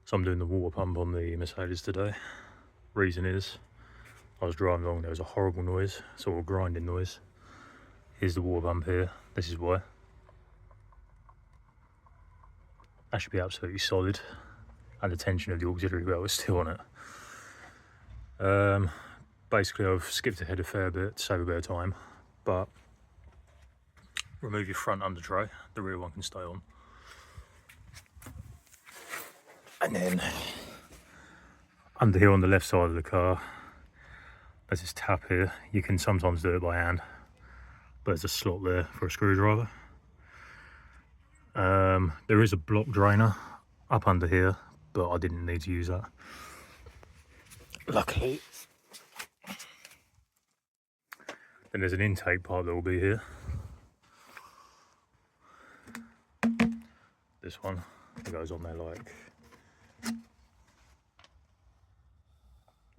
So I'm doing the water pump on the Mercedes today. Reason is, I was driving along, there was a horrible noise, sort of grinding noise. Here's the water pump here, this is why. That should be absolutely solid, and the tension of the auxiliary belt is still on it. Basically I've skipped ahead a fair bit to save a bit of time, but remove your front under tray, the rear one can stay on. And then under here on the left side of the car, there's this tap here. You can sometimes do it by hand, but there's a slot there for a screwdriver. There is a block drainer up under here, but I didn't need to use that, luckily. Then there's an intake pipe that will be here. This one, it goes on there like,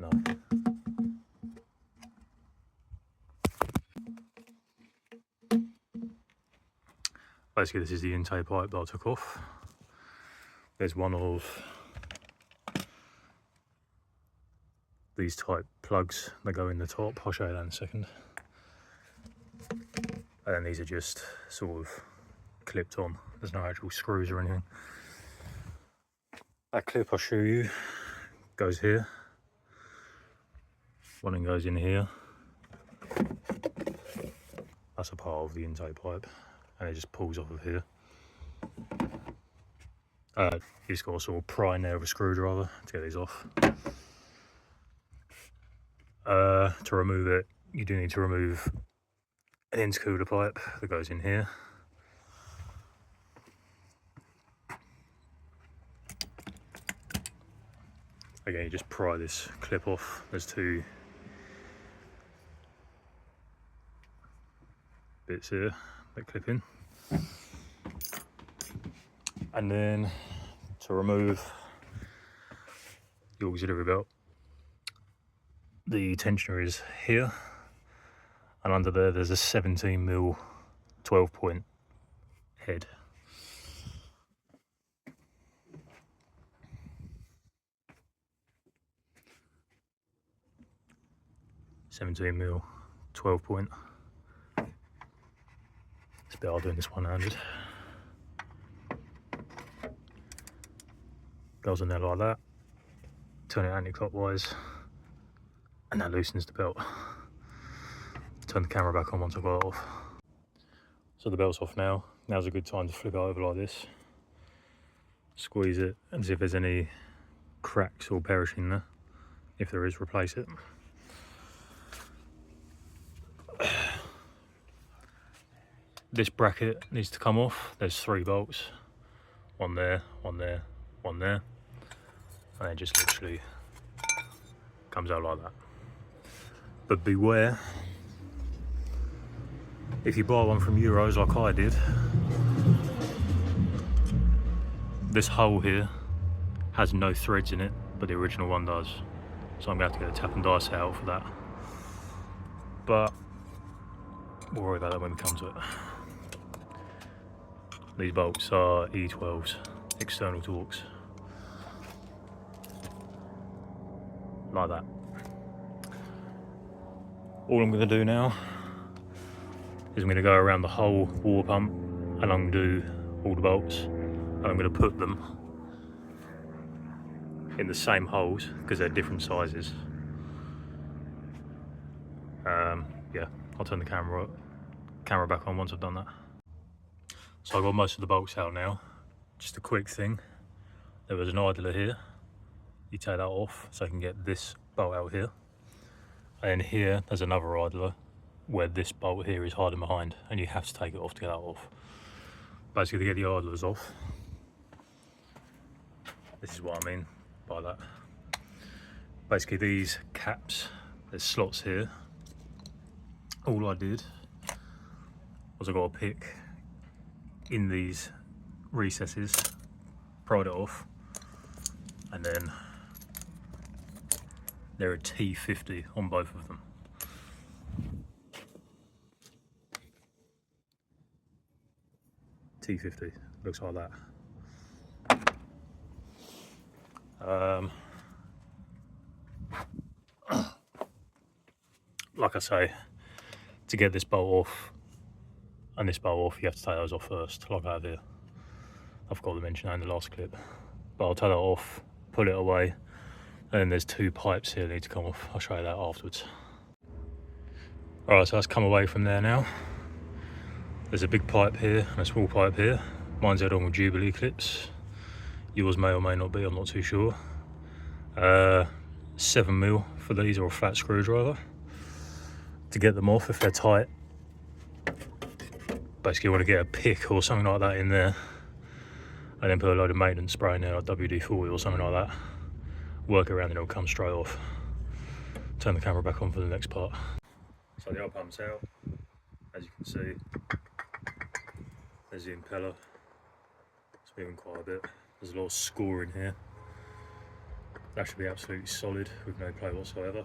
no. Basically this is the intake pipe that I took off. There's one of these type plugs that go in the top, I'll show you that in a second. And then these are just sort of clipped on, there's no actual screws or anything. That clip I'll show you goes here, one of them goes in here. That's a part of the intake pipe, and it just pulls off of here. You just got to sort of pry in there with a screwdriver to get these off. To remove it, you do need to remove an intercooler pipe that goes in here. Again, you just pry this clip off. There's two bits here that clip in. And then to remove the auxiliary belt, the tensioner is here, and under there there's a 17mm 12-point head. $17mm 12-point. It's a bit hard doing this one-handed. Goes in there like that. Turn it anti-clockwise, and that loosens the belt. Turn the camera back on once I've got it off. So the belt's off now. Now's a good time to flip it over like this. Squeeze it and see if there's any cracks or perishing there. If there is, replace it. This bracket needs to come off. There's 3 bolts. One there, one there, one there. And it just literally comes out like that. But beware, if you buy one from Euros like I did, this hole here has no threads in it, but the original one does. So I'm going to have to get a tap and die set out for that. But we'll worry about that when we come to it. These bolts are E12s, external Torx. Like that. All I'm going to do now is I'm going to go around the whole water pump and I'm going to do all the bolts, and I'm going to put them in the same holes because they're different sizes. Yeah, I'll turn the camera back on once I've done that. So I've got most of the bolts out now. Just a quick thing, there was an idler here. You take that off so I can get this bolt out here. And here there's another idler where this bolt here is hiding behind, and you have to take it off to get that off. Basically, to get the idlers off, this is what I mean by that. Basically these caps, there's slots here. All I did was I got a pick in these recesses, pried it off, and then they're a T50 on both of them. T50, looks like that. Like I say, to get this bolt off and this bolt off, you have to take those off first, like I have here. I forgot to mention that in the last clip. But I'll take that off, pull it away, and then there's two pipes here that need to come off. I'll show you that afterwards. Alright, so that's come away from there now. There's a big pipe here and a small pipe here. Mine's held on with Jubilee clips. Yours may or may not be, I'm not too sure. 7mm for these, or a flat screwdriver to get them off if they're tight. Basically you want to get a pick or something like that in there, and then put a load of maintenance spray in there, like WD-40 or something like that. Work around and it'll come straight off. Turn the camera back on for the next part. So the oil pump's out, as you can see. There's the impeller. It's moving quite a bit. There's a lot of score in here. That should be absolutely solid with no play whatsoever.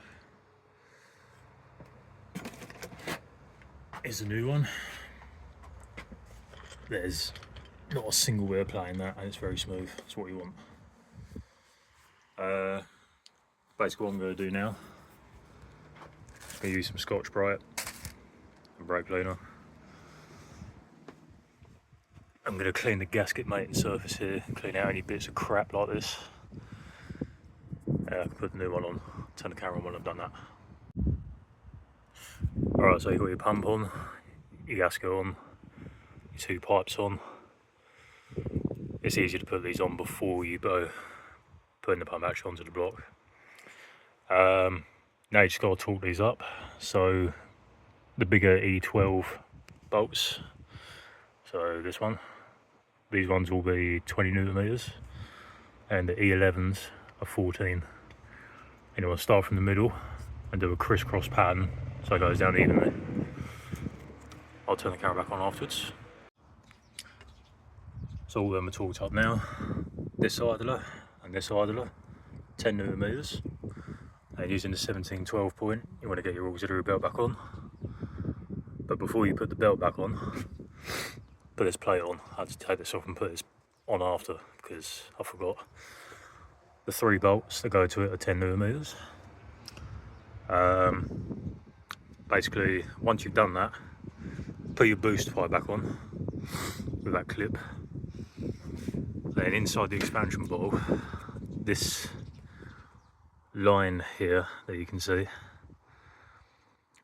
Here's the new one. There's not a single way of playing that, and it's very smooth. That's what you want. Basically what I'm going to do now, I'm going to use some Scotch-Brite and brake cleaner. I'm going to clean the gasket mating surface here, clean out any bits of crap like this. I can put the new one on, turn the camera on when I've done that. Alright, so you've got your pump on, your gasket on, your two pipes on. It's easy to put these on before you go putting the pump actually onto the block. Now you just got to torque these up. So the bigger E12 bolts, so this one, these ones will be 20 newton meters, and the E11s are 14. And you want to start from the middle and do a crisscross pattern so it goes down evenly. I'll turn the camera back on afterwards. So all of them are torqued up now. This idler and this idler, 10 newton meters. And using the 17-12 point, you want to get your auxiliary belt back on. But before you put the belt back on, put this plate on. I had to take this off and put this on after because I forgot. The 3 bolts that go to it are 10 newton meters. Basically, once you've done that, put your boost pipe back on with that clip. Then inside the expansion bottle, this line here that you can see,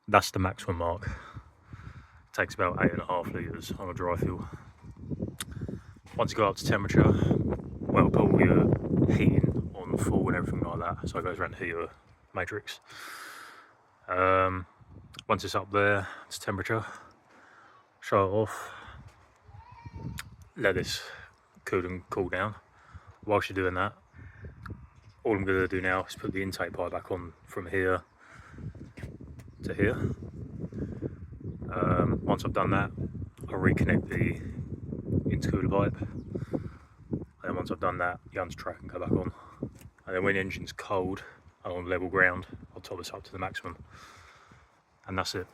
that's the maximum mark. It takes about 8.5 litres on a dry fuel. Once you go up to temperature, well, put all your heating on full and everything like that, so it goes around the heater matrix. Once it's up there, it's temperature, shut it off, let this cool down. Whilst you're doing that, all I'm going to do now is put the intake pipe back on from here to here. Once I've done that, I'll reconnect the intercooler pipe. And once I've done that, the track and go back on. And then when the engine's cold and on level ground, I'll top this up to the maximum. And that's it.